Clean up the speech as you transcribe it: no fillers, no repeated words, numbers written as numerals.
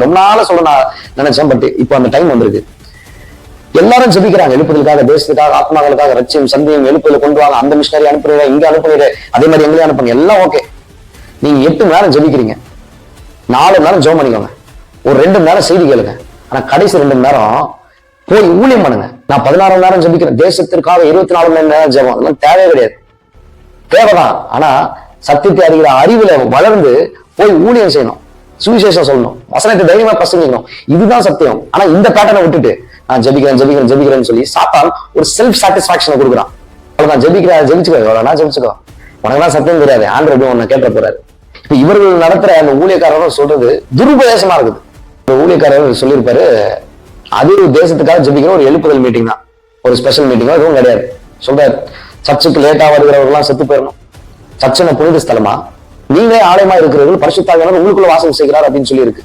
ரொம்ப நாள சொல்ல நான் நினைச்சேன். பட் இப்போ அந்த டைம் வந்திருக்கு. எல்லாரும் ஜெபிக்கிறாங்க எழுப்புதலுக்காக, தேசத்துக்காக, ஆத்மாக்களுக்காக, ரட்சியம் சந்தியம் எழுப்புதல கொண்டு வாங்க, அந்த மிஷினரி அனுப்புறீங்க, இங்க அனுப்புறீங்க, அதே மாதிரி எங்களையும் அனுப்புங்க, எல்லாம் ஓகே. நீங்க 8 மணி நேரம் ஜெபிக்கிறீங்க, 4 மணி நேரம் ஜெபம் பண்ணிக்கோங்க, ஒரு 2 மணி நேரம் செய்தி கேளுங்க. ஆனா கடைசி 2 மணி நேரம் போய் ஊழியம் பண்ணுங்க. நான் 16 மணி நேரம் ஜெபிக்கிறேன், தேசத்திற்காக 24 மணி நேரம் ஜெபம், அதெல்லாம் தேவையே கிடையாது. தேவைதான். ஆனா சத்தியத்தை அறிகிற அறிவுல வளர்ந்து போய் ஊழியம் செய்யணும், சுவிசேஷம் சொல்லணும், வசனத்தை தைரியமா பிரசங்கிக்கணும். இதுதான் சத்தியம். ஆனா இந்த பேட்டர்னை விட்டுட்டு நான் ஜெபிக்கிறேன்னு சொல்லி சாத்தான் ஒரு செல்ஃப் சாட்டிஸ்பாக்சனை கொடுக்குறான். அவ்வளவுதான், ஜெபிச்சுக்கோ, எவ்வளவுனா ஜெபிச்சுக்கோ, உனக்குலாம் சத்தியம் தெரியாது, ஆண்ட்ராய்டு ஒன்னு கேட்ட போறாரு. இப்ப இவர்கள் நடத்துற அந்த ஊழியக்காரரும் சொல்றது துருபதேசமா இருக்குது. இந்த ஊழியக்காரர் சொல்லியிருப்பாரு, அது தேசத்துக்காக ஜெபிக்கிற ஒரு எழுப்புதல் மீட்டிங் தான், ஒரு ஸ்பெஷல் மீட்டிங்கோ எதுவும் கிடையாது. சொல்றாரு, சர்ச்சுக்கு லேட்டா வருகிறவர்கள்லாம் செத்து போயிடணும், சர்ச்சனை புனித ஸ்தலமா, நீங்களே ஆலயமா இருக்கிறவர்கள் பரிசுத்த ஆவியானவர் உங்களுக்குள்ள வாசம் செய்கிறார் அப்படின்னு சொல்லி இருக்கு.